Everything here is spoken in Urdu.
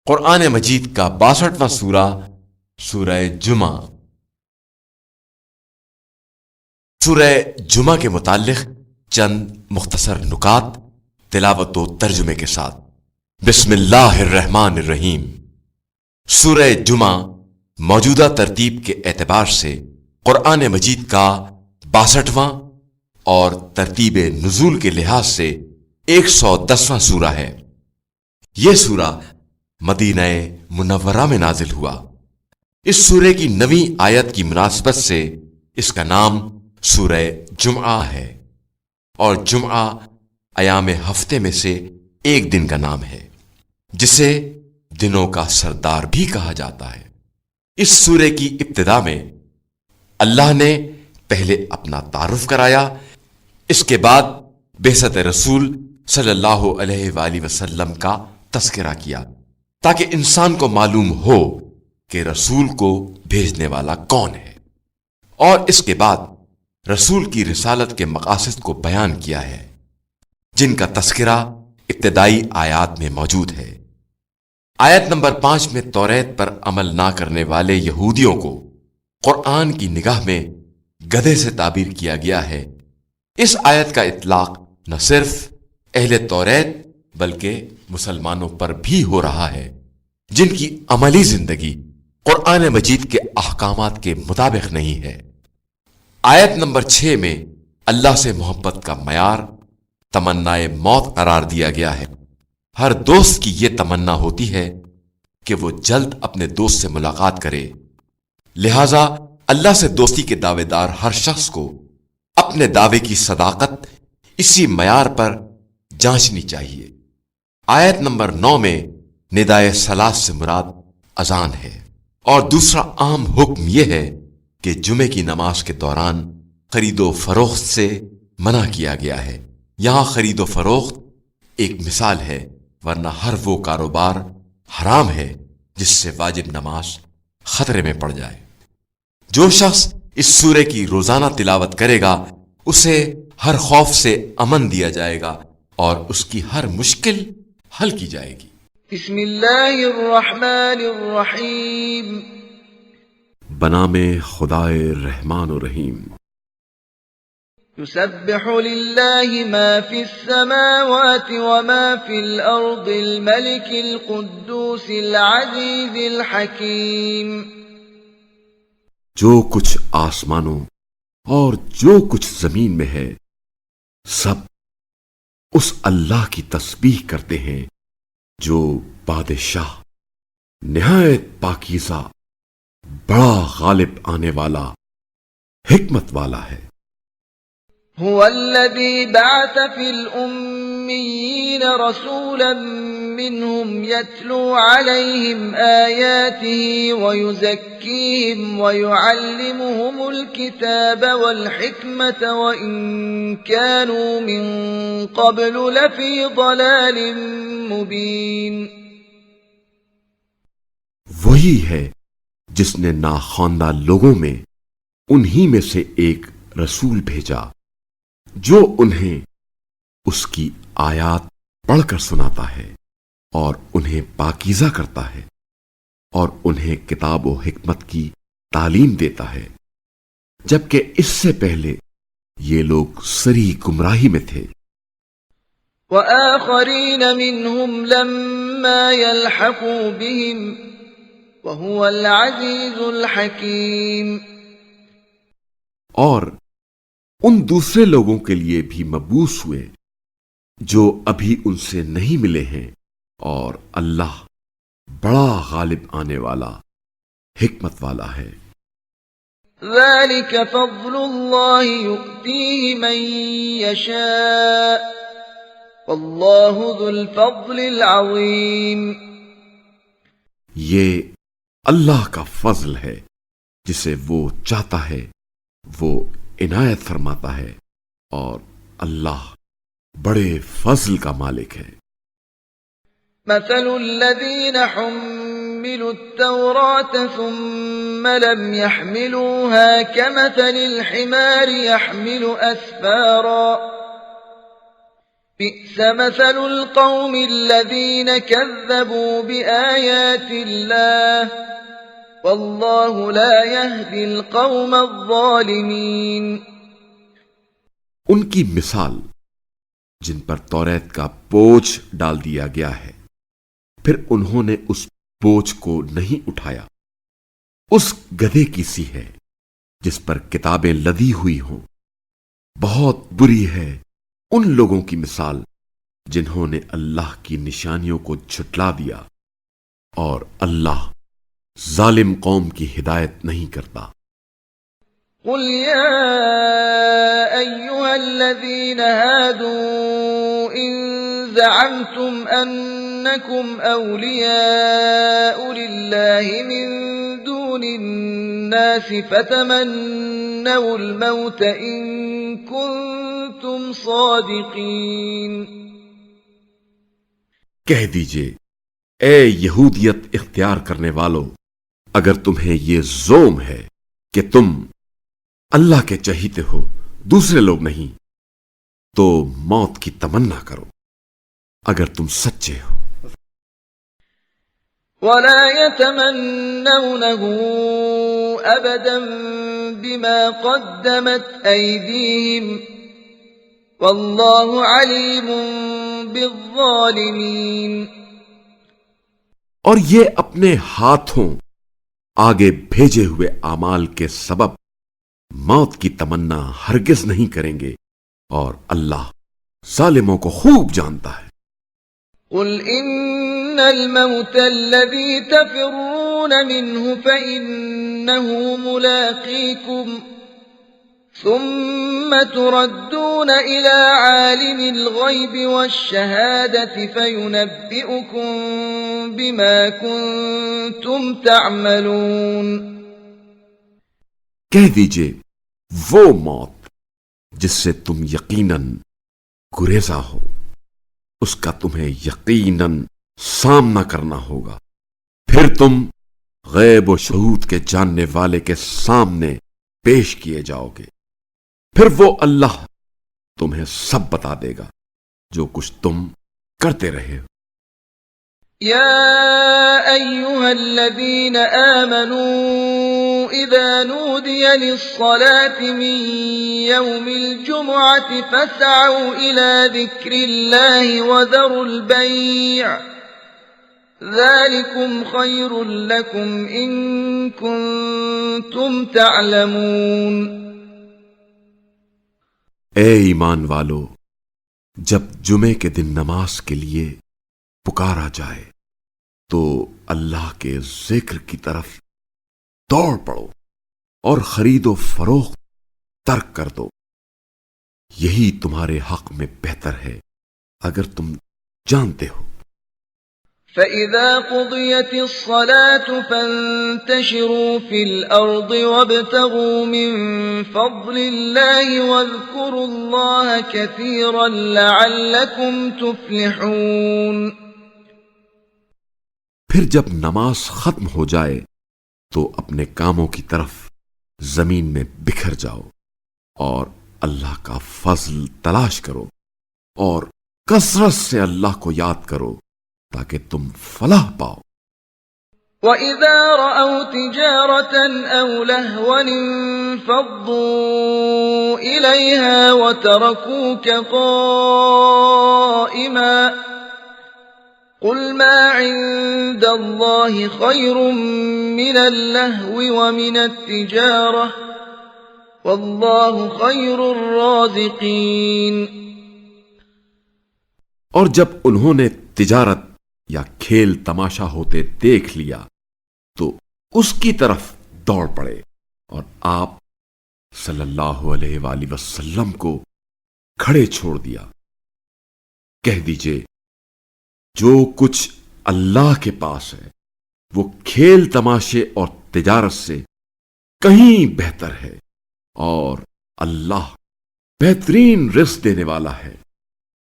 قرآن مجید کا 62واں سورہ سورہ جمعہ۔ سورہ جمعہ کے متعلق چند مختصر نکات تلاوت و ترجمے کے ساتھ۔ بسم اللہ الرحمن الرحیم۔ سورہ جمعہ موجودہ ترتیب کے اعتبار سے قرآن مجید کا 62واں اور ترتیب نزول کے لحاظ سے 110واں سورہ ہے۔ یہ سورہ مدینہ منورہ میں نازل ہوا۔ اس سورے کی 9ویں آیت کی مناسبت سے اس کا نام سورہ جمعہ ہے، اور جمعہ ایام ہفتے میں سے ایک دن کا نام ہے، جسے دنوں کا سردار بھی کہا جاتا ہے۔ اس سورے کی ابتدا میں اللہ نے پہلے اپنا تعارف کرایا، اس کے بعد بعثت رسول صلی اللہ علیہ وآلہ وسلم کا تذکرہ کیا، تاکہ انسان کو معلوم ہو کہ رسول کو بھیجنے والا کون ہے، اور اس کے بعد رسول کی رسالت کے مقاصد کو بیان کیا ہے، جن کا تذکرہ ابتدائی آیات میں موجود ہے۔ آیت نمبر 5 میں توریت پر عمل نہ کرنے والے یہودیوں کو قرآن کی نگاہ میں گدھے سے تعبیر کیا گیا ہے۔ اس آیت کا اطلاق نہ صرف اہل توریت بلکہ مسلمانوں پر بھی ہو رہا ہے، جن کی عملی زندگی قرآن مجید کے احکامات کے مطابق نہیں ہے۔ آیت نمبر 6 میں اللہ سے محبت کا معیار تمنائے موت قرار دیا گیا ہے۔ ہر دوست کی یہ تمنا ہوتی ہے کہ وہ جلد اپنے دوست سے ملاقات کرے، لہذا اللہ سے دوستی کے دعوے دار ہر شخص کو اپنے دعوے کی صداقت اسی معیار پر جانچنی چاہیے۔ آیت نمبر 9 میں ندائے صلاۃ سے مراد اذان ہے، اور دوسرا عام حکم یہ ہے کہ جمعے کی نماز کے دوران خرید و فروخت سے منع کیا گیا ہے۔ یہاں خرید و فروخت ایک مثال ہے، ورنہ ہر وہ کاروبار حرام ہے جس سے واجب نماز خطرے میں پڑ جائے۔ جو شخص اس سورے کی روزانہ تلاوت کرے گا اسے ہر خوف سے امن دیا جائے گا اور اس کی ہر مشکل حل کی جائے گی۔ بسم اللہ الرحمن الرحیم۔ بنام خدائے رحمان و رحیم۔ يسبح لله ما في السماوات وما في الأرض الملك القدوس العزيز الحكيم۔ جو کچھ آسمانوں اور جو کچھ زمین میں ہے سب اس اللہ کی تسبیح کرتے ہیں جو بادشاہ نہایت پاکیزہ بڑا غالب آنے والا حکمت والا ہے۔ هو الذي بعث في الأميين رسولا منهم يتلو عليهم آياته ويزكيهم ويعلمهم الكتاب والحكمة وإن كانوا من قبل لفي ضلال مبين۔ وہی ہے جس نے ناخواندہ لوگوں میں انہی میں سے ایک رسول بھیجا جو انہیں اس کی آیات پڑھ کر سناتا ہے اور انہیں پاکیزہ کرتا ہے اور انہیں کتاب و حکمت کی تعلیم دیتا ہے، جبکہ اس سے پہلے یہ لوگ سری گمراہی میں تھے۔ وآخرین منهم لما يلحقوا بهم وهو العزیز الحکیم۔ اور ان دوسرے لوگوں کے لیے بھی مبعوث ہوئے جو ابھی ان سے نہیں ملے ہیں، اور اللہ بڑا غالب آنے والا حکمت والا ہے۔ ذلك فضل اللہ یؤتیہ من یشاء واللہ ذو الفضل العظیم۔ یہ اللہ کا فضل ہے، جسے وہ چاہتا ہے وہ عنایت فرماتا ہے، اور اللہ بڑے فضل کا مالک ہے۔ مثل الذین حملوا التوراة ثم لم يحملوها كمثل الحمار يحمل أسفارا بئس مثل القوم الذين كذبوا بآيات الله والله لا يهدي القوم الظالمين۔ ان کی مثال جن پر توریت کا بوجھ ڈال دیا گیا ہے، پھر انہوں نے اس بوجھ کو نہیں اٹھایا، اس گدھے کی سی ہے جس پر کتابیں لدی ہوئی ہوں۔ بہت بری ہے ان لوگوں کی مثال جنہوں نے اللہ کی نشانیوں کو جھٹلا دیا، اور اللہ ظالم قوم کی ہدایت نہیں کرتا۔ قل يا أيها الذين هادوا إن زعمتم أنكم أولياء لله من دون الناس فتمنوا الموت إن كنتم صادقين۔ کہہ دیجئے اے یہودیت اختیار کرنے والو، اگر تمہیں یہ زوم ہے کہ تم اللہ کے چہیتے ہو، دوسرے لوگ نہیں، تو موت کی تمنا کرو اگر تم سچے ہو۔ ولا يتمنونه أبدا بما قدمت أيديهم والله عليم بالظالمين۔ اور یہ اپنے ہاتھوں آگے بھیجے ہوئے اعمال کے سبب موت کی تمنا ہرگز نہیں کریں گے، اور اللہ ظالموں کو خوب جانتا ہے۔ قل إن الموت الذي تفرون منه فإنه ملاقيكم ثم تردون إلى عالم الغيب والشهادة فينبئكم بما كنتم تعملون۔ کہہ دیجئے وہ موت جس سے تم یقیناً گریزاں ہو، اس کا تمہیں یقیناً سامنا کرنا ہوگا، پھر تم غیب و شہود کے جاننے والے کے سامنے پیش کیے جاؤ گے، پھر وہ اللہ تمہیں سب بتا دے گا جو کچھ تم کرتے رہے ہو۔ يا أيها الذين آمنوا إذا نودي للصلاة من يوم الجمعة فاسعوا إلى ذكر الله وذروا البيع ذلكم خير لكم إن كنتم تعلمون۔ اے ایمان والو، جب جمعے کے دن نماز کے لیے پکارا جائے تو اللہ کے ذکر کی طرف دوڑ پڑو اور خرید و فروخت ترک کر دو، یہی تمہارے حق میں بہتر ہے اگر تم جانتے ہو۔ فَإِذَا قُضِيَتِ الصَّلَاةُ فَانتَشِرُوا فِي الْأَرْضِ وَابْتَغُوا مِن فَضْلِ اللَّهِ وَاذْكُرُوا اللَّهَ كَثِيرًا لَعَلَّكُمْ تُفْلِحُونَ۔ پھر جب نماز ختم ہو جائے تو اپنے کاموں کی طرف زمین میں بکھر جاؤ اور اللہ کا فضل تلاش کرو اور کثرت سے اللہ کو یاد کرو تاکہ تم فلاح پاؤ۔ وَإِذَا رَأَوْا تِجَارَةً أَوْ لَهْوًا انفَضُّوا إِلَيْهَا وَتَرَكُوكَ قَائِمًا قُلْ مَا عِندَ اللَّهِ خَيْرٌ مِّنَ اللَّهْوِ وَمِنَ التِّجَارَةِ وَاللَّهُ خَيْرُ الرَّازِقِينَ۔ اور جب انہوں نے تجارت یا کھیل تماشا ہوتے دیکھ لیا تو اس کی طرف دوڑ پڑے، اور آپ صلی اللہ علیہ وآلہ وسلم کو کھڑے چھوڑ دیا۔ کہہ دیجئے جو کچھ اللہ کے پاس ہے وہ کھیل تماشے اور تجارت سے کہیں بہتر ہے، اور اللہ بہترین رزق دینے والا ہے۔